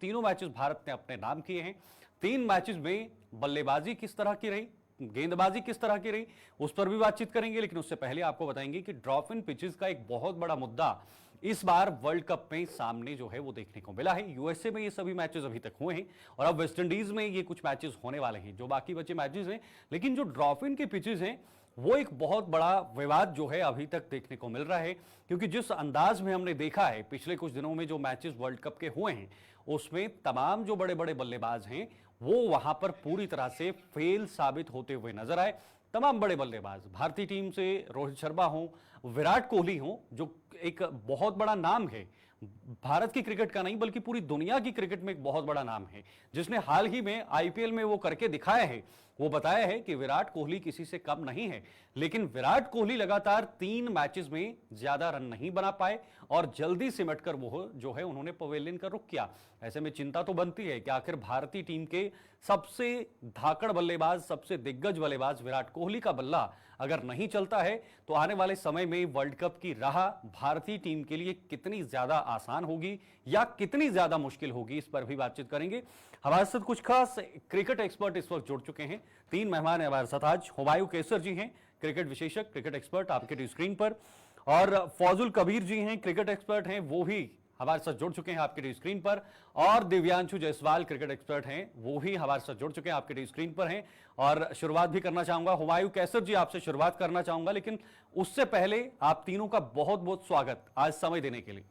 तीनों मैचेस भारत ने अपने नाम किए हैं। 3 मैचेस में बल्लेबाजी किस तरह की रही, गेंदबाजी किस तरह की रही, उस पर भी बातचीत करेंगे। लेकिन उससे पहले आपको बताएंगे कि ड्रॉप इन पिचेस का एक बहुत बड़ा मुद्दा इस बार वर्ल्ड कप में सामने जो है वो देखने को मिला है। यूएसए में ये सभी मैचेस अभी तक हुए हैं और अब वेस्टइंडीज में ये कुछ मैचेस होने वाले हैं, जो बाकी बचे मैचेस हैं। लेकिन जो ड्रॉप इन के पिचेस हैं वो एक बहुत बड़ा विवाद जो है अभी तक देखने को मिल रहा है, क्योंकि जिस अंदाज में हमने देखा है पिछले कुछ दिनों में जो मैचेस वर्ल्ड कप के हुए हैं उसमें तमाम जो बड़े बड़े बल्लेबाज हैं वो वहां पर पूरी तरह से फेल साबित होते हुए नजर आए। तमाम बड़े बल्लेबाज भारतीय टीम से रोहित शर्मा हो, विराट कोहली हो, जो एक बहुत बड़ा नाम है, भारत की क्रिकेट का नहीं बल्कि पूरी दुनिया की क्रिकेट में एक बहुत बड़ा नाम है, जिसने हाल ही में आईपीएल में वो करके दिखाया है। वो बताया है कि विराट कोहली किसी से कम नहीं है, लेकिन विराट कोहली लगातार 3 मैचेस में ज्यादा रन नहीं बना पाए और जल्दी सिमटकर वो जो है उन्होंने पवेलियन का रुख किया। ऐसे में चिंता तो बनती है कि आखिर भारतीय टीम के सबसे धाकड़ बल्लेबाज, सबसे दिग्गज बल्लेबाज विराट कोहली का बल्ला अगर नहीं चलता है तो आने वाले समय में वर्ल्ड कप की राह भारतीय टीम के लिए कितनी ज्यादा आसान होगी या कितनी ज्यादा मुश्किल होगी, इस पर भी बातचीत करेंगे। हमारे साथ कुछ खास क्रिकेट एक्सपर्ट इस वक्त जुड़ चुके हैं। 3 मेहमान है हमारे साथ आज। हुमायूं कैसर जी हैं, क्रिकेट विशेषज्ञ, क्रिकेट एक्सपर्ट आपके स्क्रीन पर, और फौजुल कबीर जी हैं, क्रिकेट एक्सपर्ट हैं, वो भी हमारे साथ जुड़ चुके हैं आपके स्क्रीन पर, और दिव्यांशु जायसवाल क्रिकेट एक्सपर्ट हैं, वो भी हमारे साथ जुड़ चुके हैं आपके स्क्रीन पर हैं। और शुरुआत भी करना चाहूंगा हुमायूं कैसर जी, आपसे शुरुआत करना चाहूंगा, लेकिन उससे पहले आप तीनों का बहुत बहुत स्वागत आज समय देने के लिए।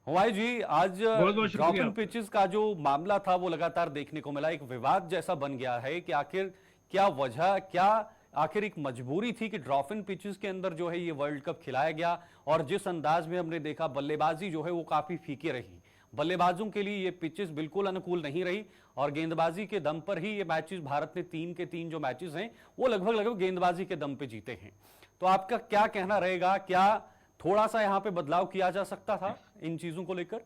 हुमायूं जी, आज ड्रॉप इन पिचेस का जो मामला था वो लगातार देखने को मिला, एक विवाद जैसा बन गया है कि आखिर क्या वजह, क्या आखिर एक मजबूरी थी कि ड्रॉप इन पिचेस के अंदर जो है ये वर्ल्ड कप खिलाया गया, और जिस अंदाज में हमने देखा बल्लेबाजी जो है वो काफी फीकी रही, बल्लेबाजों के लिए ये पिचेस बिल्कुल अनुकूल नहीं रही और गेंदबाजी के दम पर ही ये मैचेस भारत ने 3 के 3 जो मैचेस हैं वो लगभग गेंदबाजी के दम पे जीते हैं। तो आपका क्या कहना रहेगा, क्या थोड़ा सा यहां पे बदलाव किया जा सकता था इन चीजों को लेकर?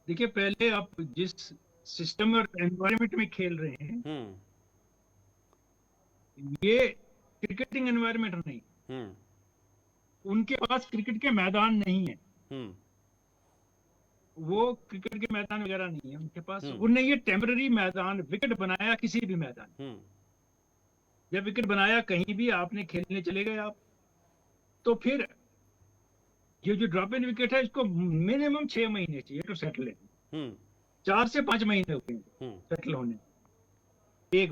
देखिए, पहले आप जिस सिस्टम और एनवायरनमेंट में खेल रहे हैं ये क्रिकेटिंग एनवायरनमेंट नहीं, उनके पास क्रिकेट के मैदान नहीं है, वो क्रिकेट के मैदान वगैरह नहीं है उनके पास। उन्होंने ये टेम्पररी मैदान विकेट बनाया, किसी भी मैदान जब विकेट बनाया कहीं भी आपने खेलने चले गए आप, तो फिर ये जो ड्रॉप इन विकेट है इसको मिनिमम 6 महीने चाहिए तो सेटल है, 4 से 5 महीने होते हैं सेटल होने। एक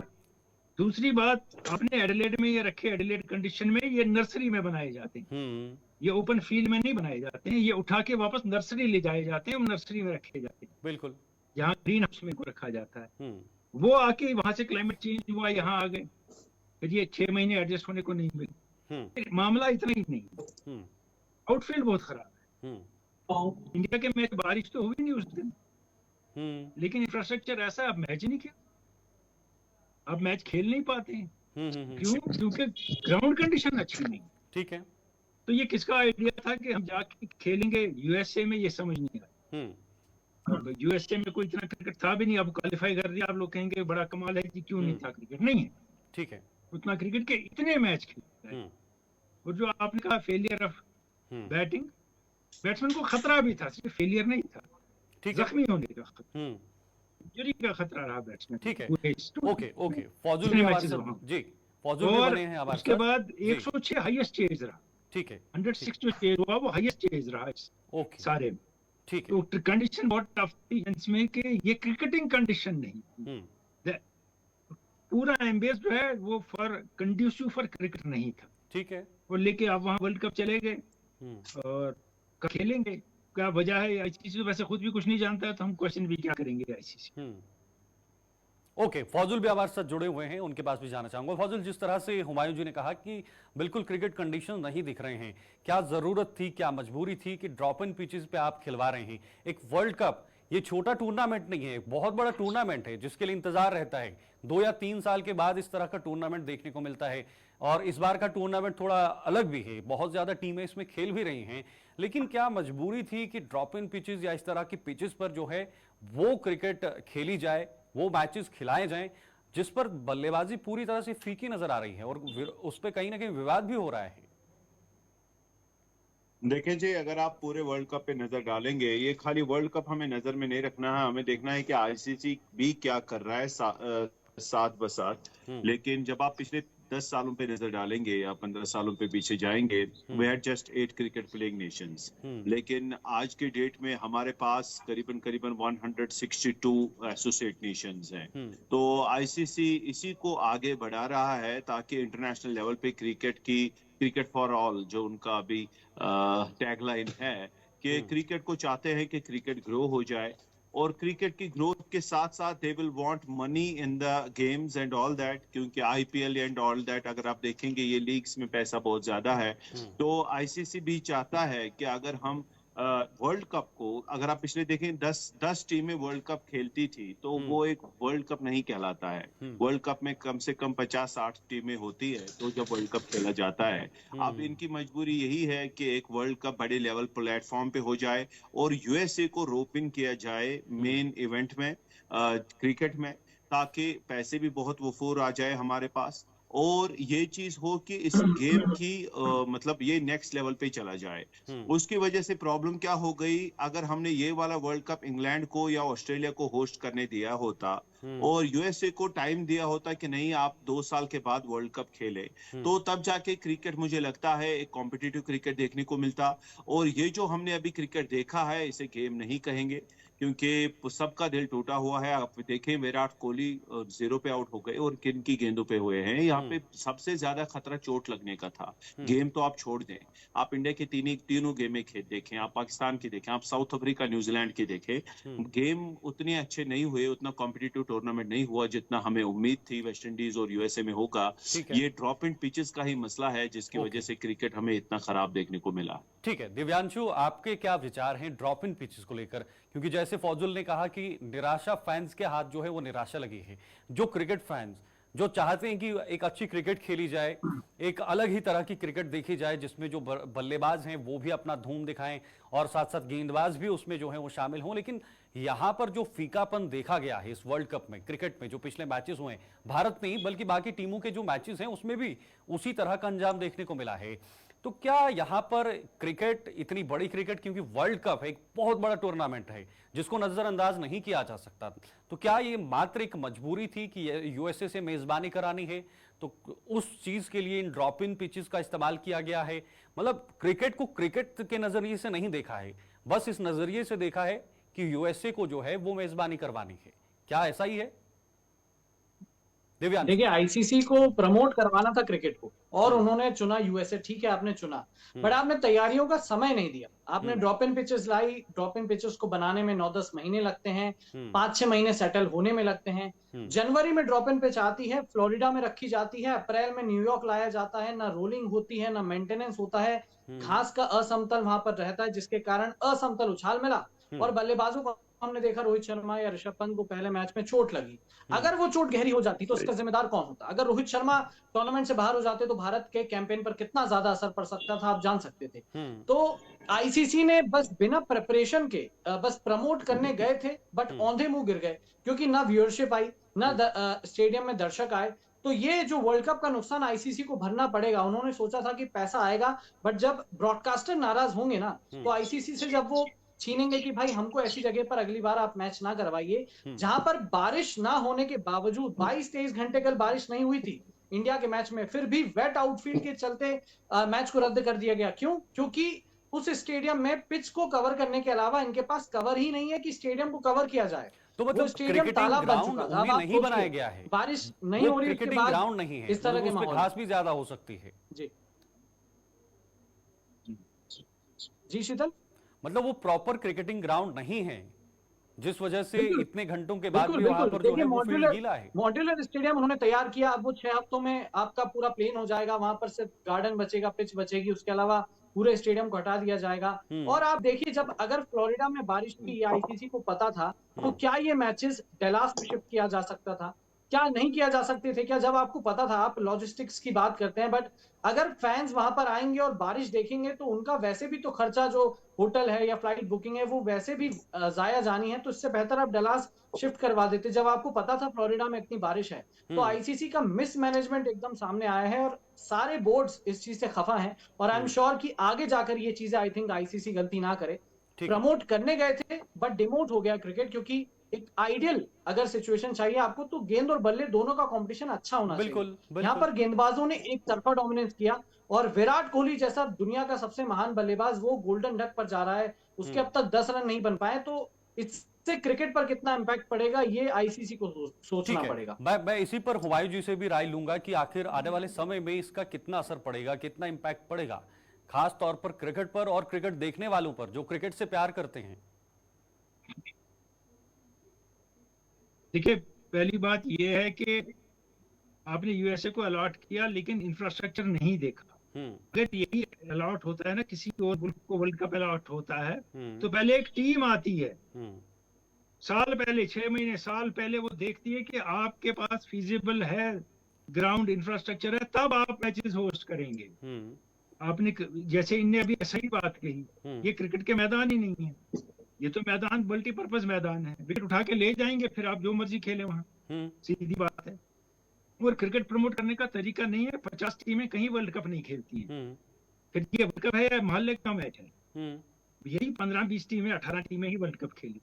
दूसरी बात, आपने एडिलेड में ये रखे, एडिलेड कंडीशन में ये नर्सरी में बनाए जाते हैं, ये ओपन फील्ड में नहीं बनाए जाते हैं, ये उठा के वापस नर्सरी ले जाए जाते हैं और नर्सरी में रखे जाते हैं, बिल्कुल जहाँ ग्रीन हाउस में को रखा जाता है। वो आके वहां से क्लाइमेट चेंज हुआ, यहाँ आ गए, फिर ये 6 महीने एडजस्ट होने को नहीं मिले। मामला इतना ही नहीं, आउटफील्ड बहुत खराब है। इंडिया के मैच बारिश तो हुई नहीं उस दिन, लेकिन इंफ्रास्ट्रक्चर ऐसा, अब मैच नहीं किया, अब मैच खेल नहीं पाते हैं। क्यों? क्योंकि ग्राउंड कंडीशन अच्छी नहीं। ठीक है, तो ये किसका आइडिया था कि हम जाके खेलेंगे यूएसए में, ये समझ नहीं आया। यूएसए में कोई इतना क्रिकेट था भी नहीं, अब क्वालिफाई कर दिया, आप लोग कहेंगे बड़ा कमाल है कि क्यों नहीं था, क्रिकेट नहीं है, ठीक है, उतना क्रिकेट के इतने मैच खेले। और जो आपने कहा फेलियर ऑफ बैटिंग, बैट्समैन को खतरा भी था, सिर्फ फेलियर नहीं था, जख्मी होने का खतरा, इंजरी का खतरा रहा बैट्समैन। ठीक है, ओके ओके, फौजुल भी हमारे साथ जी, फौजुल भी बने हैं हमारे साथ। उसके बाद 106 हाईएस्ट चेज रहा, ठीक है, 106 जो चेज हुआ वो हाईएस्ट चेज रहा ओके सारे में, ठीक है। तो कंडीशन बहुत टफ थी इसमें कि ये क्रिकेटिंग कंडीशन नहीं, पूरा एम्बियंस जो है वो फॉर कंड्यूसिव फॉर क्रिकेट नहीं था, ठीक है। वो लेके आप वहां वर्ल्ड कप चले गए और खेलेंगे, क्या वजह है? आईसीसी वैसे खुद भी कुछ नहीं जानता है, तो हम क्वेश्चन भी क्या करेंगे आईसीसी। ओके, फौजुल भी हमारे साथ जुड़े हुए हैं, उनके पास भी जाना चाहूंगा। फौजुल, जिस तरह से हुमायूं जी ने कहा कि बिल्कुल क्रिकेट कंडीशन नहीं दिख रहे हैं, क्या जरूरत थी, क्या मजबूरी थी कि ड्रॉप इन पिचेस पे आप खिलवा रहे हैं? एक वर्ल्ड कप ये छोटा टूर्नामेंट नहीं है, एक बहुत बड़ा टूर्नामेंट है जिसके लिए इंतजार रहता है। 2 या 3 साल के बाद इस तरह का टूर्नामेंट देखने को मिलता है, और इस बार का टूर्नामेंट थोड़ा अलग भी है, बहुत ज्यादा टीमें इसमें खेल भी रही हैं। लेकिन क्या मजबूरी थी कि ड्रॉप इन पिचेस या इस तरह की पिचेस पर जो है वो क्रिकेट खेली जाए, वो मैचेस खिलाए जाएं, जिस पर बल्लेबाजी पूरी तरह से फीकी नजर आ रही है और उस पर कहीं ना कहीं विवाद भी हो रहा है? देखें जी, अगर आप पूरे वर्ल्ड कप पे नजर डालेंगे, ये खाली वर्ल्ड कप हमें नजर में नहीं रखना है, हमें देखना है कि आईसीसी भी क्या कर रहा है साथ बसाथ। लेकिन जब आप पिछले 10 सालों पे नजर डालेंगे या 15 सालों पे पीछे जाएंगे, we had just 8 cricket playing nations. लेकिन आज के डेट में हमारे पास करीबन करीबन 162 एसोसिएट नेशंस हैं। तो आईसीसी इसी को आगे बढ़ा रहा है ताकि इंटरनेशनल लेवल पे क्रिकेट फॉर ऑल, जो उनका अभी टैगलाइन है, कि क्रिकेट को चाहते हैं कि क्रिकेट ग्रो हो जाए, और क्रिकेट की ग्रोथ के साथ साथ they will want money in the games and all that, क्योंकि आईपीएल एंड ऑल दैट अगर आप देखेंगे ये लीग्स में पैसा बहुत ज्यादा है। तो आईसीसी भी चाहता है कि अगर हम वर्ल्ड कप को, अगर आप पिछले देखें 10 टीमें वर्ल्ड कप खेलती थी तो वो एक वर्ल्ड कप नहीं कहलाता है। वर्ल्ड कप में कम से कम 50-60 टीमें होती है तो जब वर्ल्ड कप खेला जाता है। अब इनकी मजबूरी यही है कि एक वर्ल्ड कप बड़े लेवल प्लेटफॉर्म पे हो जाए और यूएसए को रोप इन किया जाए मेन इवेंट में, क्रिकेट में, ताकि पैसे भी बहुत वफूर आ जाए हमारे पास, और ये चीज हो कि इस गेम की मतलब ये नेक्स्ट लेवल पे चला जाए। उसकी वजह से प्रॉब्लम क्या हो गई, अगर हमने ये वाला वर्ल्ड कप इंग्लैंड को या ऑस्ट्रेलिया को होस्ट करने दिया होता और यूएसए को टाइम दिया होता कि नहीं आप 2 साल के बाद वर्ल्ड कप खेले, तो तब जाके क्रिकेट मुझे लगता है एक कॉम्पिटिटिव क्रिकेट देखने को मिलता। और ये जो हमने अभी क्रिकेट देखा है इसे गेम नहीं कहेंगे, क्योंकि सबका दिल टूटा हुआ है। आप देखें विराट कोहली 0 पे आउट हो गए और किन की गेंदों पे हुए हैं। यहाँ पे सबसे ज्यादा खतरा चोट लगने का था। गेम तो आप छोड़ दें, आप इंडिया की तीनों गेमें देखें, आप पाकिस्तान की देखें, आप साउथ अफ्रीका न्यूजीलैंड की देखें, गेम उतने अच्छे नहीं हुए, उतना कॉम्पिटिटिव टूर्नामेंट नहीं हुआ जितना हमें उम्मीद थी वेस्ट इंडीज और यूएसए में होगा। ये ड्रॉप इन पिचेस का ही मसला है जिसकी वजह से क्रिकेट हमें इतना खराब देखने को मिला। ठीक है दिव्यांशु, आपके क्या विचार हैं ड्रॉप इन पिचेस को लेकर? क्योंकि जैसे फौजुल ने कहा कि निराशा फैंस के हाथ जो है वो निराशा लगी है। जो क्रिकेट फैंस जो चाहते हैं कि एक अच्छी क्रिकेट खेली जाए, एक अलग ही तरह की क्रिकेट देखी जाए जिसमें जो बल्लेबाज हैं वो भी अपना धूम दिखाएं और साथ साथ गेंदबाज भी उसमें जो है वो शामिल हों, लेकिन यहां पर जो फीकापन देखा गया है इस वर्ल्ड कप में, क्रिकेट में जो पिछले मैचेस हुए हैं, भारत में ही बल्कि बाकी टीमों के जो मैचेस हैं उसमें भी उसी तरह का अंजाम देखने को मिला है। तो क्या यहां पर क्रिकेट, इतनी बड़ी क्रिकेट, क्योंकि वर्ल्ड कप एक बहुत बड़ा टूर्नामेंट है जिसको नजरअंदाज नहीं किया जा सकता, तो क्या ये मात्र एक मजबूरी थी कि यूएसए से मेजबानी करानी है तो उस चीज के लिए इन ड्रॉप इन पिचेस का इस्तेमाल किया गया है? मतलब क्रिकेट को क्रिकेट के नजरिए से नहीं देखा है, बस इस नजरिए से देखा है कि यूएसए को जो है वो मेजबानी करवानी है। क्या ऐसा ही है दिव्यांश? देखिए, आईसीसी को प्रमोट करवाना था क्रिकेट को और उन्होंने चुना यूएसए। ठीक है, आपने चुना, बट आपने तैयारियों का समय नहीं दिया। आपने drop in pitches lie, drop in pitches को बनाने में 9-10 महीने लगते हैं, 5-6 महीने सेटल होने में लगते हैं। जनवरी में ड्रॉप इन पिच आती है, फ्लोरिडा में रखी जाती है, अप्रैल में न्यूयॉर्क लाया जाता है, ना रोलिंग होती है ना मेंटेनेंस होता है, घास का असमतल वहां पर रहता है जिसके कारण असमतल उछाल मिला और बल्लेबाजों को हमने देखा रोहित शर्मा या ऋषभ पंत को पहले मैच में चोट लगी। अगर वो चोट गहरी हो जाती तो उसका जिम्मेदार कौन होता? अगर रोहित शर्मा टूर्नामेंट से बाहर हो जाते तो भारत के कैंपेन पर कितना ज्यादा असर पड़ सकता था आप जान सकते थे। तो आईसीसी ने बस बिना प्रिपरेशन के बस प्रमोट करने गए थे, बट औंधे मुंह गिर गए, क्योंकि ना व्यूअरशिप आई, ना स्टेडियम में दर्शक आए। तो ये जो वर्ल्ड कप का नुकसान आईसीसी को भरना पड़ेगा। उन्होंने सोचा था कि पैसा आएगा, बट जब ब्रॉडकास्टर नाराज होंगे ना तो आईसीसी से जब वो छीनेंगे कि भाई हमको ऐसी जगह पर अगली बार आप मैच ना करवाइए जहां पर बारिश ना होने के बावजूद 22-23 घंटे कल बारिश नहीं हुई थी इंडिया के मैच में, फिर भी वेट आउटफील्ड के चलते मैच को रद्द कर दिया गया। क्यों? क्योंकि उस स्टेडियम में पिच को कवर करने के अलावा इनके पास कवर ही नहीं है कि स्टेडियम को कवर किया जाए। तो मतलब स्टेडियम तालाब बन चुका था, नहीं बनाया गया है, बारिश नहीं हो रही, क्रिकेटिंग ग्राउंड नहीं है, इस तरह के माहौल, घास भी ज्यादा हो सकती है। जी शीतल, मतलब वो प्रॉपर क्रिकेटिंग ग्राउंड नहीं है जिस वजह से इतने घंटों के बाद भी वहां पर जो है वो फील्ड गीला है। मॉड्यूलर स्टेडियम उन्होंने तैयार किया, अब वो 6 हफ्तों में आपका पूरा प्लेन हो जाएगा, वहां पर सिर्फ गार्डन बचेगा, पिच बचेगी, उसके अलावा पूरे स्टेडियम को हटा दिया जाएगा। और आप देखिए, जब अगर फ्लोरिडा में बारिश थी, आईसीसी को पता था, तो क्या ये मैचेस डलास में शिफ्ट किया जा सकता था? क्या नहीं किया जा सकते थे क्या, जब आपको पता था? आप लॉजिस्टिक्स की बात करते हैं, बट अगर फैंस वहां पर आएंगे और बारिश देखेंगे तो उनका वैसे भी तो खर्चा, जो होटल है या फ्लाइट बुकिंग है, वो वैसे भी जाया जानी है। तो इससे बेहतर आप डलास शिफ्ट करवा देते जब आपको पता था फ्लोरिडा में इतनी बारिश है। तो आईसीसी का मिस मैनेजमेंट एकदम सामने आया है और सारे बोर्ड्स इस चीज से खफा हैं। और आई एम श्योर कि आगे जाकर ये चीजें, आई थिंक आईसीसी गलती ना करे। प्रमोट करने गए थे बट डिमोट हो गया क्रिकेट, क्योंकि एक आइडियल अगर सिचुएशन चाहिए आपको तो गेंद और बल्ले दोनों का कंपटीशन अच्छा होना चाहिए। यहाँ पर गेंदबाजों ने एक तरफा डोमिनेंस किया और विराट कोहली जैसा दुनिया का सबसे महान बल्लेबाज वो गोल्डन डक पर जा रहा है, उसके अब तक 10 रन नहीं बन पाए। तो इससे क्रिकेट पर कितना इंपैक्ट पड़ेगा ये आईसीसी को सोचना पड़ेगा। मैं इसी पर हुमायूं जी से भी राय लूंगा कि आखिर आने वाले समय में इसका कितना असर पड़ेगा, कितना इंपैक्ट पड़ेगा, खास तौर पर क्रिकेट पर और क्रिकेट देखने वालों पर जो क्रिकेट से प्यार करते हैं। देखिए, पहली बात यह है कि आपने यूएसए को अलॉट किया लेकिन इंफ्रास्ट्रक्चर नहीं देखा। अगर यही अलॉट होता है ना, किसी और मुल्क को वर्ल्ड कप अलॉट होता है तो पहले एक टीम आती है, साल पहले, 6 महीने साल पहले वो देखती है कि आपके पास फिजिबल है, ग्राउंड इंफ्रास्ट्रक्चर है, तब आप मैचेस होस्ट करेंगे। आपने जैसे इनने अभी सही बात कही, ये क्रिकेट के मैदान ही नहीं है, ये तो मैदान मल्टीपर्पज मैदान है, विकेट उठा के ले जाएंगे, फिर आप जो मर्जी खेले वहां, सीधी बात है। और क्रिकेट प्रमोट करने का तरीका नहीं है। 50 टीमें कहीं वर्ल्ड कप नहीं खेलती हैं, फिर ये वर्ल्ड कप है मोहल्ले का मैच है, यही 15-20 टीमें, 18 टीमें ही वर्ल्ड कप खेली।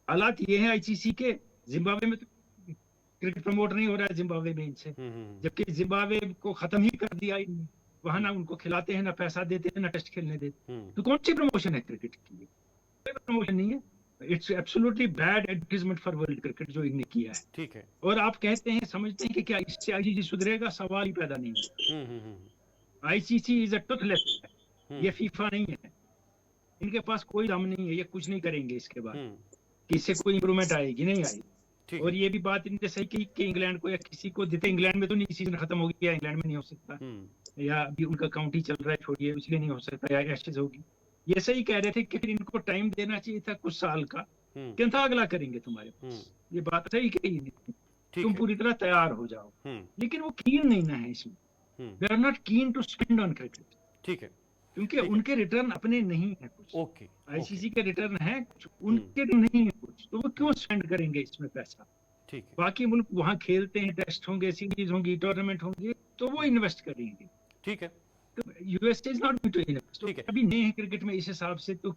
हालात ये है आईसीसी के, जिम्बाब्वे में तो क्रिकेट प्रमोट नहीं हो रहा है जिम्बाब्वे में इनसे, जबकि जिम्बाब्वे को खत्म ही कर दिया इनने, वहां ना उनको खिलाते हैं, ना पैसा देते हैं, ना टेस्ट खेलने देते, तो कौन सी प्रमोशन है क्रिकेट की? प्रमोशन नहीं है। It's absolutely bad advertisement for world cricket जो इन्होंने किया है। ठीक है। और आप कहते हैं, समझते हैं कि क्या इससे आईसीसी सुधरेगा? सवाल ही पैदा नहीं है। आईसीसी इज अ टूथलेस, ये फीफा नहीं है, इनके पास कोई दम नहीं है, ये कुछ नहीं करेंगे इसके बाद कि इससे कोई इंप्रूवमेंट आएगी, नहीं आएगी। और ये भी बात इनने सही कही कि इंग्लैंड को या किसी को देते, इंग्लैंड में तो नहीं, सीजन खत्म हो गया, इंग्लैंड में नहीं हो सकता, या अभी उनका काउंटी चल रहा है, छोड़िए, इसलिए नहीं हो सकता, या एशेज होगी। ये सही कह रहे थे कि फिर इनको टाइम देना चाहिए था कुछ साल का, क्या अगला करेंगे तुम्हारे पास, ये बात सही कही नहीं, तुम पूरी तरह तैयार हो जाओ। लेकिन वो कीन नहीं ना है इसमें, they are not keen to spend on cricket. ठीक है, क्योंकि उनके रिटर्न अपने नहीं है कुछ। ओके, आईसीसी के रिटर्न है कुछ, उनके नहीं है कुछ, तो वो क्यों स्पेंड करेंगे इसमें पैसा? ठीक है। बाकी मुल्क वहां खेलते हैं, टेस्ट होंगे, सीरीज होंगी, टूर्नामेंट होंगे, तो वो इन्वेस्ट करेंगे। ठीक है। USA is not going to invest. अभी नहीं है क्रिकेट में इस हिसाब से, तो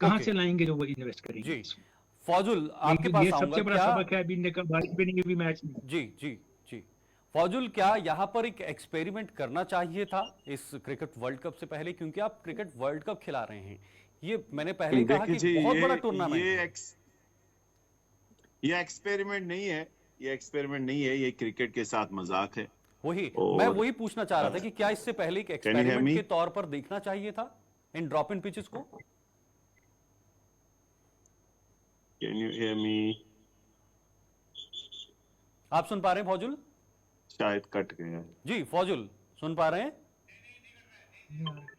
कहां से लाएंगे जो वो इन्वेस्ट करेंगे? जी फौजुल, आपके पास आऊंगा। सबसे बड़ा सबक है, अभी इनने कहा बारिश भी नहीं, अभी मैच नहीं। जी जी जी फौजुल, क्या यहाँ पर एक एक्सपेरिमेंट करना चाहिए था इस क्रिकेट वर्ल्ड कप से पहले? क्योंकि आप क्रिकेट वर्ल्ड कप खिला रहे हैं, ये मैंने पहले कहा कि बहुत बड़ा टूर्नामेंट है। ये एक्सपेरिमेंट नहीं है, ये एक्सपेरिमेंट नहीं है, ये क्रिकेट के साथ मजाक है। मैं वही पूछना चाह रहा था कि क्या इससे पहले एक एक्सपेरिमेंट के तौर पर देखना चाहिए था इन ड्रॉप इन पिचेस को? Can you hear me? आप सुन पा रहे हैं फौजुल? शायद कट गया। जी फौजुल, सुन पा रहे हैं?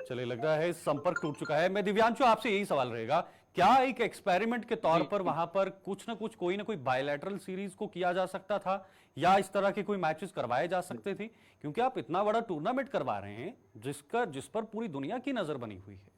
चलिए, लग रहा है संपर्क टूट चुका है। मैं दिव्यांशु, आपसे यही सवाल रहेगा, क्या एक एक्सपेरिमेंट के तौर पर वहां पर कुछ ना कुछ, कोई ना कोई बायलैटरल सीरीज को किया जा सकता था, या इस तरह के कोई मैचेस करवाए जा सकते थे? क्योंकि आप इतना बड़ा टूर्नामेंट करवा रहे हैं जिस पर पूरी दुनिया की नजर बनी हुई है।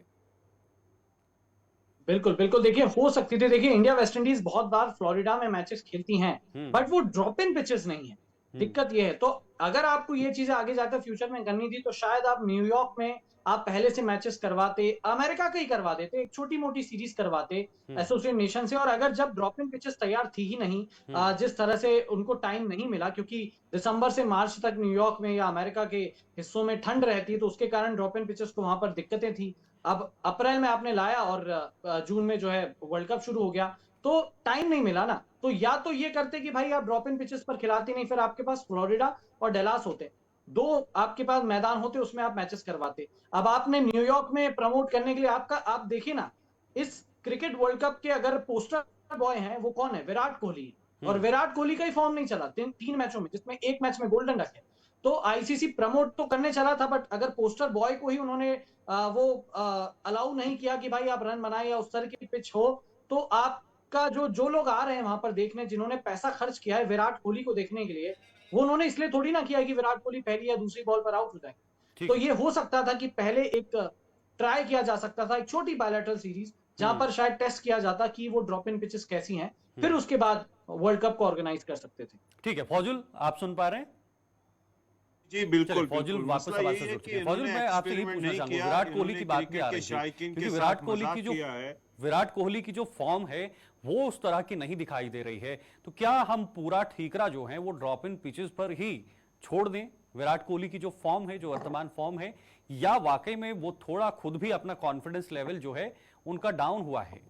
बिल्कुल बिल्कुल, देखिए हो सकती थी। देखिए, इंडिया वेस्ट इंडीज बहुत बार फ्लोरिडा में मैचेस खेलती हैं, बट वो ड्रॉप इन पिचेस नहीं है। दिक्कत ये है। तो अगर आपको ये चीजें आगे जाकर फ्यूचर में करनी थी तो शायद आप न्यूयॉर्क में आप पहले से मैचेस करवाते, अमेरिका का ही करवा देते, एक छोटी मोटी सीरीज करवाते एसोसिएट नेशन से। और अगर जब ड्रॉप इन पिचेस तैयार थी ही नहीं, जिस तरह से उनको टाइम नहीं मिला, क्योंकि दिसंबर से मार्च तक न्यूयॉर्क में या अमेरिका के हिस्सों में ठंड रहती है, तो उसके कारण ड्रॉप इन पिचेस को वहां पर दिक्कतें थी। अब अप्रैल में आपने लाया और जून में जो है वर्ल्ड कप शुरू हो गया, तो टाइम नहीं मिला ना। तो या तो ये करते कि भाई आप ड्रॉप इन पिचेस पर खिलाते नहीं, फिर आपके पास फ्लोरिडा और डेलास होते, दो आपके पास मैदान होते, उसमें आप मैचेस करवाते। अब आपने न्यूयॉर्क में प्रमोट करने के लिए आप देखिए ना, इस क्रिकेट वर्ल्ड कप के अगर पोस्टर बॉय हैं वो कौन है? विराट कोहली। और विराट कोहली का ही फॉर्म नहीं चला 3 मैचों में, जिसमें एक मैच में गोल्डन डक है। तो आईसीसी प्रमोट तो करने चला था, बट अगर पोस्टर बॉय को ही उन्होंने वो अलाउ नहीं किया कि भाई आप रन बनाए या उस तरह की पिच हो, तो आप का जो लोग आ रहे हैं वहां पर देखने, जिन्होंने पैसा खर्च किया है विराट कोहली को देखने के लिए, वो उन्होंने इसलिए थोड़ी ना किया कि विराट कोहली पहली या दूसरी बॉल पर आउट हो जाए। तो ये हो सकता था कि पहले एक ट्राई किया जा सकता था, एक छोटी बायलैटरल सीरीज जहां पर शायद टेस्ट किया जाता कि वो ड्रॉप इन पिचेस कैसी हैं, फिर उसके बाद वर्ल्ड कप को ऑर्गेनाइज कर सकते थे। ठीक है फौजुल, आप सुन पा रहे हैं? जी बिल्कुल, फौजुल वापस सवाल से जुड़ गए। फौजुल, मैं आपसे ये पूछना चाहूंगा, विराट कोहली की बात भी आ रही है, क्योंकि विराट कोहली की जो फॉर्म है वो उस तरह की नहीं दिखाई दे रही है, तो क्या हम पूरा ठीकरा जो है वो ड्रॉप इन पिचेस पर ही छोड़ दें विराट कोहली की जो फॉर्म है, जो वर्तमान फॉर्म है, या वाकई में वो थोड़ा खुद भी अपना कॉन्फिडेंस लेवल जो है उनका डाउन हुआ है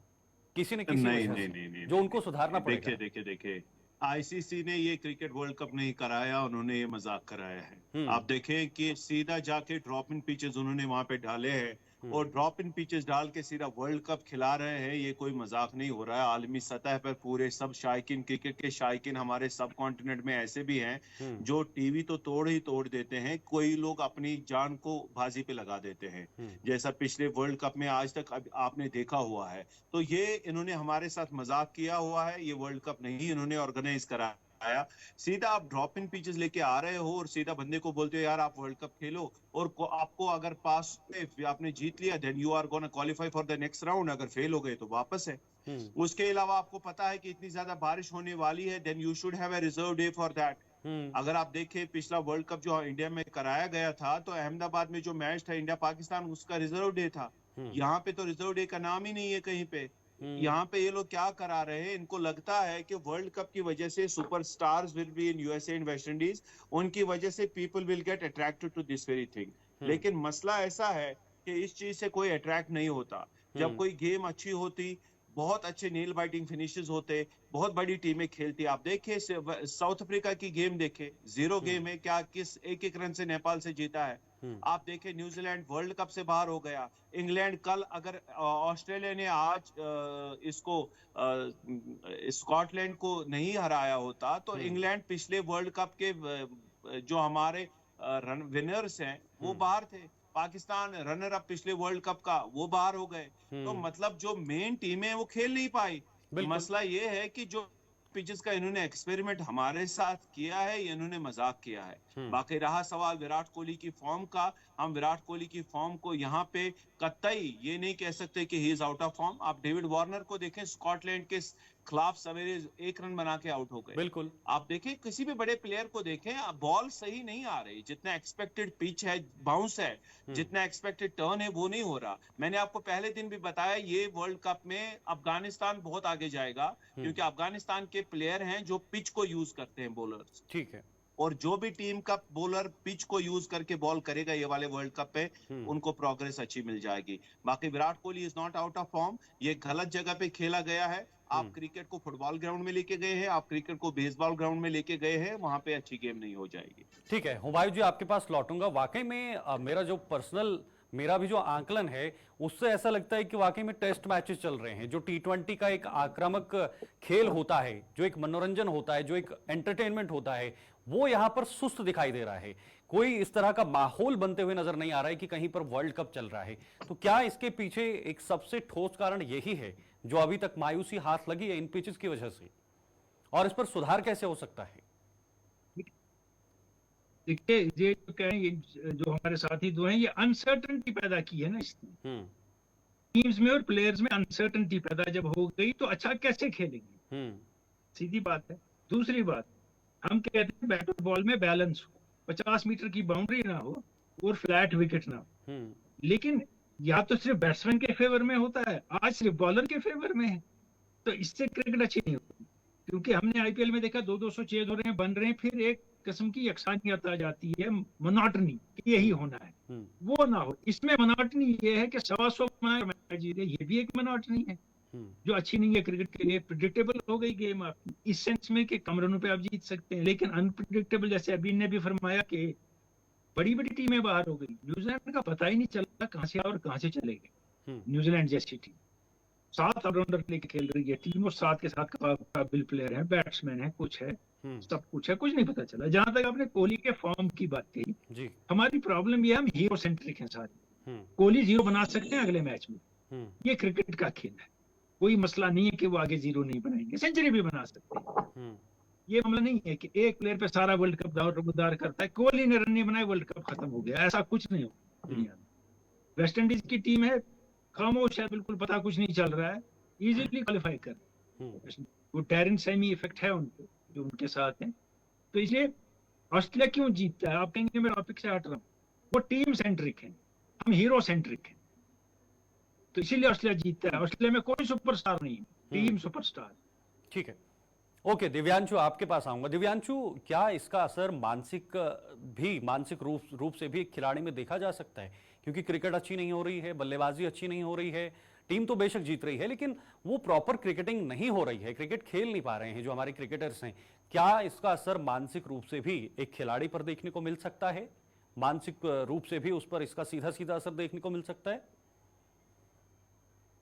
किसी न किसी वजह से, जो उनको सुधारना पड़ेगा? देखिए आईसीसी ने ये क्रिकेट वर्ल्ड कप नहीं कराया, उन्होंने ये मजाक कराया है। आप देखें कि सीधा जाके ड्रॉप इन पिचेस उन्होंने वहां पे डाले हैं और ड्रॉप इन पिचेस डाल के सीधा वर्ल्ड कप खिला रहे हैं। ये कोई मजाक नहीं हो रहा है। आलमी सतह पर पूरे सब शायकीन, क्रिकेट के शायकीन हमारे सब कॉन्टिनेंट में ऐसे भी हैं जो टीवी तो तोड़ ही तोड़ देते हैं, कोई लोग अपनी जान को बाजी पे लगा देते हैं, जैसा पिछले वर्ल्ड कप में आज तक आपने देखा हुआ है। तो ये इन्होंने हमारे साथ मजाक किया हुआ है। ये वर्ल्ड कप नहीं इन्होंने ऑर्गेनाइज करा आया। सीधा आप ड्रॉप इन पिचेस लेके आ रहे हो और सीधा बंदे को बोलते हो यार आप वर्ल्ड कप खेलो, और आपको अगर पास पे आपने जीत लिया then you are gonna qualify for the next round, अगर फेल हो गए तो वापस है। उसके अलावा आपको पता है कि इतनी ज्यादा बारिश होने वाली है, then you should have a reserve day for that. अगर आप देखें पिछला वर्ल्ड कप जो इंडिया में कराया गया था, तो अहमदाबाद में जो मैच था इंडिया पाकिस्तान, उसका रिजर्व डे था। यहाँ पे तो रिजर्व डे का नाम ही नहीं है कहीं पे। यहाँ पे ये लोग क्या करा रहे हैं, इनको लगता है कि वर्ल्ड कप की वजह से superstars will be in USA and West Indies, उनकी वजह से people will get attracted to this very thing. लेकिन मसला ऐसा है कि इस चीज से कोई अट्रैक्ट नहीं होता। जब कोई गेम अच्छी होती, बहुत अच्छे नेल बाइटिंग फिनिशेस होते, बहुत बड़ी टीमें खेलती। आप देखिए साउथ अफ्रीका की गेम देखे, 0 गेम है, क्या किस एक रन से नेपाल से जीता है। आप देखें न्यूजीलैंड वर्ल्ड कप से बाहर हो गया, इंग्लैंड कल, अगर ऑस्ट्रेलिया ने आज इसको स्कॉटलैंड को नहीं हराया होता तो इंग्लैंड पिछले वर्ल्ड कप के जो हमारे विनर्स हैं वो बाहर थे। पाकिस्तान रनर अप पिछले वर्ल्ड कप का, वो बाहर हो गए। तो मतलब जो मेन टीम है वो खेल नहीं पाई। मसला ये है कि जो पिचेस का इन्होंने एक्सपेरिमेंट हमारे साथ किया है, ये इन्होंने मजाक किया है। बाकी रहा सवाल विराट कोहली की फॉर्म का, हम विराट कोहली की फॉर्म को यहाँ पे कतई ये नहीं कह सकते कि he is out of form. आप डेविड वार्नर को देखें, स्कॉटलैंड के खिलाफ सवेरे 1 रन बना के आउट हो गए। बिल्कुल। आप देखें किसी भी बड़े प्लेयर को देखें, बॉल सही नहीं आ रही, जितना एक्सपेक्टेड पिच है, बाउंस है, जितना एक्सपेक्टेड टर्न है, वो नहीं हो रहा। मैंने आपको पहले दिन भी बताया, ये वर्ल्ड कप में अफगानिस्तान बहुत आगे जाएगा, क्योंकि अफगानिस्तान के प्लेयर हैं जो पिच को यूज करते हैं, बॉलर्स। ठीक है। और जो भी टीम का बॉलर पिच को यूज करके बॉल करेगा ये वाले वर्ल्ड कप पे, उनको प्रोग्रेस अच्छी मिल जाएगी। बाकी Virat Kohli is not out of form, ये गलत जगह पे खेला गया है। आप क्रिकेट को फुटबॉल ग्राउंड में लेके गए हैं, आप क्रिकेट को बेसबॉल ग्राउंड में लेके गए हैं, वहां पे अच्छी गेम नहीं हो जाएगी। ठीक है, हुमायूं जी आपके पास लौटूंगा। वाकई में मेरा जो पर्सनल, मेरा भी जो आंकलन है, उससे ऐसा लगता है कि वाकई में टेस्ट मैचेस चल रहे हैं। जो T20 का एक आक्रामक खेल होता है, जो एक मनोरंजन होता है, जो एक एंटरटेनमेंट होता है, वो यहां पर सुस्त दिखाई दे रहा है। कोई इस तरह का माहौल बनते हुए नजर नहीं आ रहा है कि कहीं पर वर्ल्ड कप चल रहा है। तो क्या इसके पीछे एक सबसे ठोस कारण यही है जो अभी तक मायूसी हाथ लगी है इन पिचेस की वजह से, और इस पर सुधार कैसे हो सकता है? देखिए, ये जो कहें, जो हमारे साथी दो हैं, ये अनसर्टेनिटी पैदा की है ना इसने टीम्स में और प्लेयर्स में। अनसर्टेनिटी पैदा जब हो गई तो अच्छा कैसे खेलेंगे, सीधी बात है। दूसरी बात, हम कहते हैं बैट और बॉल में बैलेंस हो, 50 मीटर की बाउंड्री ना हो और फ्लैट विकेट ना हो। लेकिन या तो सिर्फ बैट्समैन के फेवर में होता है, आज सिर्फ बॉलर के फेवर में है, तो इससे क्रिकेट अच्छी नहीं होती। क्योंकि हमने आईपीएल में देखा 200 चेज हो रहे हैं, बन रहे हैं, फिर एक किस्म की यकसानियत आ जाती है, मोनोटनी, यही होना है, वो ना हो। इसमें मोनोटनी ये है कि 125 मैच जीते, ये भी एक मोनोटनी है जो अच्छी नहीं है क्रिकेट के लिए। प्रिडिक्टेबल हो गई गेम आपकी, इस सेंस में कि कम रनों पे आप जीत सकते हैं, लेकिन अनप्रिडिक्टेबल, जैसे अभी ने भी फरमाया कि बड़ी बड़ी टीमें बाहर हो गई। न्यूजीलैंड का पता ही नहीं चलता कहां से और कहां से चले गए। न्यूजीलैंड जैसी टीम 7 ऑलराउंडर लेके खेल रही है टीम, और 7 के 7 काबिल प्लेयर है, बैट्समैन है, कुछ है, सब कुछ है, कुछ नहीं पता चला। जहां तक आपने कोहली के फॉर्म की बात कही, हमारी प्रॉब्लम ये, हम हीरो सेंट्रिक हैं सारे। कोहली 0 बना सकते हैं अगले मैच में, ये क्रिकेट का खेल है। कोई मसला नहीं है कि वो आगे 0 नहीं बनाएंगे, सेंचुरी भी बना सकते हैं। ये मामला नहीं है कि एक प्लेयर पे सारा वर्ल्ड कप दारोमदार करता है, कोहली ने रन नहीं बनाए वर्ल्ड कप खत्म हो गया, ऐसा कुछ नहीं हो दुनिया में। वेस्ट इंडीज की टीम है, खामोश है, बिल्कुल पता कुछ नहीं चल रहा है, इजीली क्वालिफाई कर। वो टेरिन सेमी इफेक्ट है उनको जो उनके साथ है। तो इसलिए ऑस्ट्रेलिया क्यों जीतता है, आप कहेंगे मैं टॉपिक से हट रहा हूँ, वो टीम सेंट्रिक है, हम हीरो सेंट्रिक है, तो इसीलिए ऑस्ट्रेलिया जीतता है। ऑस्ट्रेलिया में कोई सुपरस्टार नहीं, टीम सुपरस्टार। ठीक है, ओके दिव्यांशु आपके पास आऊंगा। दिव्यांशु, क्या इसका असर मानसिक रूप से भी खिलाड़ी में देखा जा सकता है? क्योंकि क्रिकेट अच्छी नहीं हो रही है, बल्लेबाजी अच्छी नहीं हो रही है, टीम तो बेशक जीत रही है लेकिन वो प्रॉपर क्रिकेटिंग नहीं हो रही है, क्रिकेट खेल नहीं पा रहे हैं जो हमारे क्रिकेटर्स हैं। क्या इसका असर मानसिक रूप से भी एक खिलाड़ी पर देखने को मिल सकता है? मानसिक रूप से भी उस पर इसका सीधा सीधा असर देखने को मिल सकता है?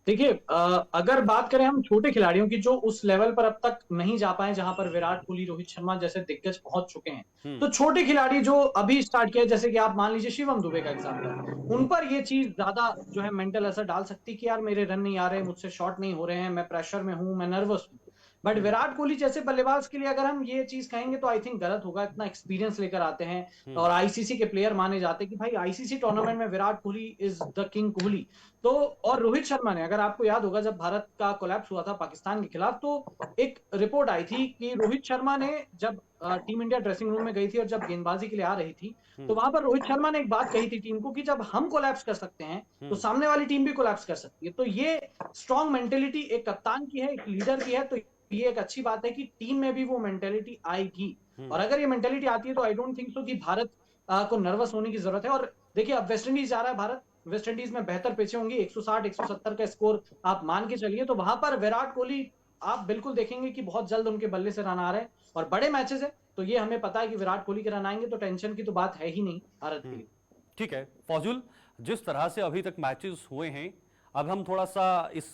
देखिए, अगर बात करें हम छोटे खिलाड़ियों की जो उस लेवल पर अब तक नहीं जा पाए जहां पर विराट कोहली, रोहित शर्मा जैसे दिग्गज पहुंच चुके हैं, तो छोटे खिलाड़ी जो अभी स्टार्ट किया, जैसे कि आप मान लीजिए शिवम दुबे का एग्जांपल, उन पर ये चीज ज्यादा जो है मेंटल असर डाल सकती कि यार मेरे रन नहीं आ रहे, मुझसे शॉट नहीं हो रहे हैं, मैं प्रेशर में हूं, मैं नर्वस हूं। बट विराट कोहली जैसे बल्लेबाज के लिए अगर हम ये चीज कहेंगे तो आई थिंक गलत होगा। इतना एक्सपीरियंस लेकर आते हैं और आईसीसी के प्लेयर माने जाते हैं कि भाई आईसीसी टूर्नामेंट में Virat Kohli is the king Kohli. तो और रोहित शर्मा ने, अगर आपको याद होगा जब भारत का कोलैप्स हुआ था पाकिस्तान के खिलाफ, तो एक रिपोर्ट आई थी कि रोहित शर्मा ने जब टीम इंडिया ड्रेसिंग रूम में गई थी और जब गेंदबाजी के लिए आ रही थी, तो वहां पर रोहित शर्मा ने एक बात कही थी टीम को कि जब हम कोलैप्स कर सकते हैं तो सामने वाली टीम भी कोलैप्स कर सकती है। तो ये स्ट्रॉन्ग मेंटेलिटी एक कप्तान की है, एक लीडर की है, तो ये एक अच्छी बात है कि टीम में भी वो मेंटेलिटी आएगी। और अगर ये मेंटेलिटी आती है तो आई डोंट थिंक सो कि भारत को नर्वस होने की जरूरत है। और देखिए, अब वेस्ट इंडीज जा रहा है भारत, वेस्ट इंडीज में बेहतर पिचें होंगी, 160 170 का स्कोर आप मान के चलिए, तो वहां पर विराट कोहली आप बिल्कुल देखेंगे कि बहुत जल्द उनके बल्ले से रन आ रहे हैं और बड़े मैचेस है, तो ये हमें पता है कि विराट कोहली के रन आएंगे, तो टेंशन की तो बात है ही नहीं भारत के लिए। ठीक है फौजुल, जिस तरह से अभी तक मैचेस हुए हैं, अब हम थोड़ा सा इस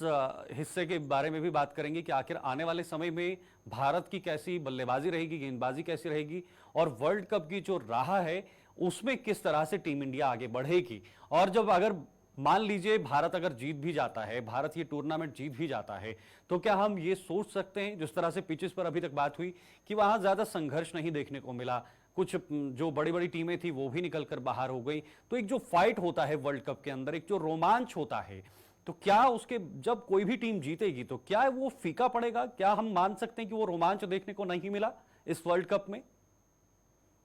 हिस्से के बारे में भी बात करेंगे कि आखिर आने वाले समय में भारत की कैसी बल्लेबाजी रहेगी, गेंदबाजी कैसी रहेगी और वर्ल्ड कप की जो राह है उसमें किस तरह से टीम इंडिया आगे बढ़ेगी। और जब अगर मान लीजिए भारत अगर जीत भी जाता है, भारत ये टूर्नामेंट जीत भी जाता है, तो क्या हम ये सोच सकते हैं, जिस तरह से पिचेस पर अभी तक बात हुई कि वहां ज्यादा संघर्ष नहीं देखने को मिला, कुछ जो बड़ी बड़ी टीमें थी वो भी निकलकर बाहर हो गई, तो एक जो फाइट होता है वर्ल्ड कप के अंदर, एक जो रोमांच होता है, तो क्या उसके जब कोई भी टीम जीतेगी तो क्या वो फीका पड़ेगा? क्या हम मान सकते हैं कि वो रोमांच देखने को नहीं मिला इस वर्ल्ड कप में?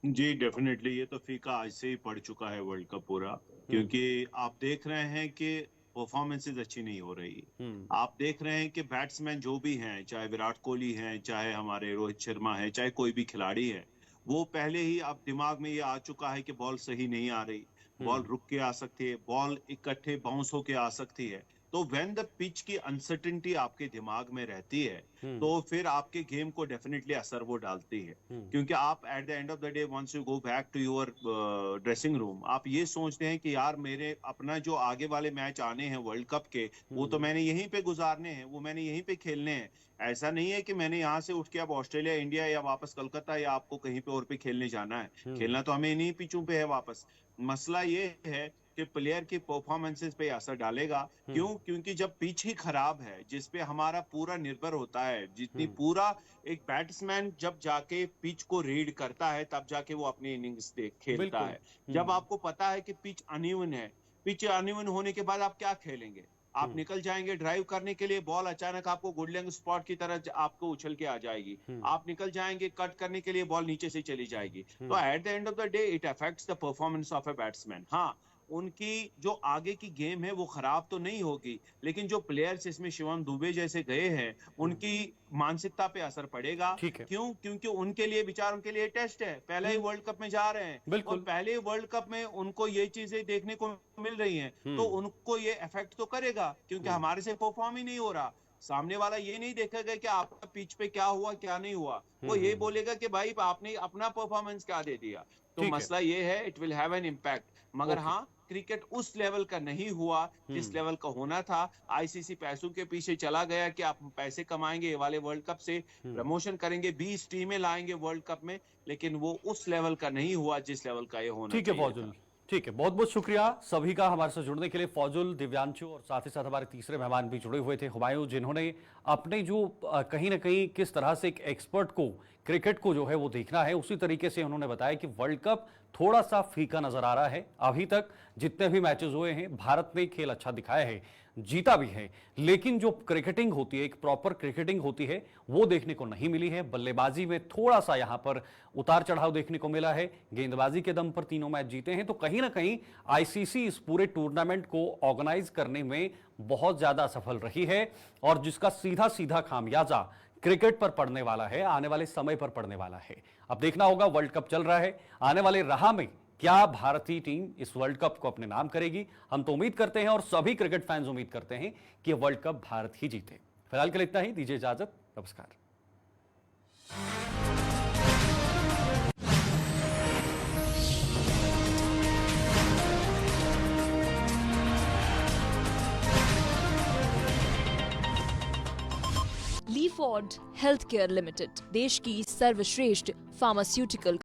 जी डेफिनेटली, ये तो फीका आज से ही पड़ चुका है वर्ल्ड कप पूरा, क्योंकि आप देख रहे हैं कि परफॉर्मेंसेज अच्छी नहीं हो रही। आप देख रहे हैं कि बैट्समैन जो भी हैं, चाहे विराट कोहली हैं, चाहे हमारे रोहित शर्मा है, चाहे कोई भी खिलाड़ी है, वो पहले ही आप दिमाग में ये आ चुका है कि बॉल सही नहीं आ रही, बॉल रुक के आ सकती है, बॉल इकट्ठे बाउंस होके आ सकती है। तो व्हेन द पिच की अनसर्टेनिटी आपके दिमाग में रहती है तो फिर आपके गेम को डेफिनेटली असर वो डालती है, क्योंकि आप at the end of the day once you go back to your dressing room, आप ये सोचते हैं कि यार मेरे अपना जो आगे वाले मैच आने हैं वर्ल्ड कप के, वो तो मैंने यहीं पे गुजारने हैं, वो मैंने यहीं पे खेलने हैं। ऐसा नहीं है कि मैंने यहाँ से उठ के अब ऑस्ट्रेलिया, इंडिया या वापस कलकत्ता या आपको कहीं पे और पे खेलने जाना है। खेलना तो हमें इन्हीं पिचों पे है वापस। मसला ये है कि प्लेयर की परफॉर्मेंसेस पे असर डालेगा। क्यों? क्योंकि जब पिच ही खराब है, जिसपे हमारा पूरा निर्भर होता है, जितनी पूरा एक बैट्समैन जब जाके पिच को रीड करता है तब जाके वो अपनी इनिंग्स खेलता है। जब आपको पता है कि पिच अनइवन है, पिच अनइवन होने के बाद आप क्या खेलेंगे? आप निकल जाएंगे ड्राइव करने के लिए, बॉल अचानक आपको गुडलैंड स्पॉट की तरह आपको उछल के आ जाएगी। आप निकल जाएंगे कट करने के लिए, बॉल नीचे से चली जाएगी। तो eight the end of the day it affects the performance of a batsman. हाँ, उनकी जो आगे की गेम है वो खराब तो नहीं होगी, लेकिन जो प्लेयर्स इसमें शिवम दुबे जैसे गए हैं उनकी मानसिकता पे असर पड़ेगा। क्यों? क्योंकि उनके लिए बेचारों के लिए टेस्ट है, पहले ही वर्ल्ड कप में जा रहे हैं और पहले ही वर्ल्ड कप में उनको ये चीजें देखने को मिल रही हैं, तो उनको ये इफेक्ट तो करेगा, क्योंकि हमारे से परफॉर्म ही नहीं हो रहा। सामने वाला ये नहीं देखेगा कि आपका पिच पे क्या हुआ क्या नहीं हुआ, वो ये बोलेगा कि भाई आपने अपना परफॉर्मेंस क्या दे दिया। तो मसला ये है, it will have an impact. मगर हाँ, क्रिकेट उस लेवल का नहीं हुआ जिस लेवल का होना था। आईसीसी पैसों के पीछे चला गया कि आप पैसे कमाएंगे ये वाले वर्ल्ड कप से, प्रमोशन करेंगे, 20 टीमें लाएंगे वर्ल्ड कप में, लेकिन वो उस लेवल का नहीं हुआ जिस लेवल का ये होना चाहिए। ठीक है फौजुल, ठीक है, बहुत बहुत शुक्रिया सभी का हमारे साथ जुड़ने के लिए। फौजुल, दिव्यांशु और साथ ही साथ हमारे तीसरे मेहमान भी जुड़े हुए थे, हुमायूं, जिन्होंने अपने जो कहीं ना कहीं किस तरह से एक एक्सपर्ट को क्रिकेट को जो है वो देखना है, उसी तरीके से उन्होंने बताया कि वर्ल्ड कप थोड़ा सा फीका नजर आ रहा है। अभी तक जितने भी मैचेस हुए हैं भारत ने खेल अच्छा दिखाया है, जीता भी है, लेकिन जो क्रिकेटिंग होती है, एक प्रॉपर क्रिकेटिंग होती है, वो देखने को नहीं मिली है। बल्लेबाजी में थोड़ा सा यहां पर उतार चढ़ाव देखने को मिला है। गेंदबाजी के दम पर तीनों मैच जीते हैं, तो कहीं ना कहीं आईसीसी इस पूरे टूर्नामेंट को ऑर्गेनाइज करने में बहुत ज्यादा सफल रही है, और जिसका सीधा सीधा खामियाजा क्रिकेट पर पड़ने वाला है, आने वाले समय पर पड़ने वाला है। अब देखना होगा, वर्ल्ड कप चल रहा है, आने वाले राह में क्या भारतीय टीम इस वर्ल्ड कप को अपने नाम करेगी। हम तो उम्मीद करते हैं और सभी क्रिकेट फैंस उम्मीद करते हैं कि वर्ल्ड कप भारत ही जीते। फिलहाल के लिए इतना ही, दीजिए इजाजत, नमस्कार। ली फॉर्ड हेल्थ केयर लिमिटेड, देश की सर्वश्रेष्ठ फार्मास्यूटिकल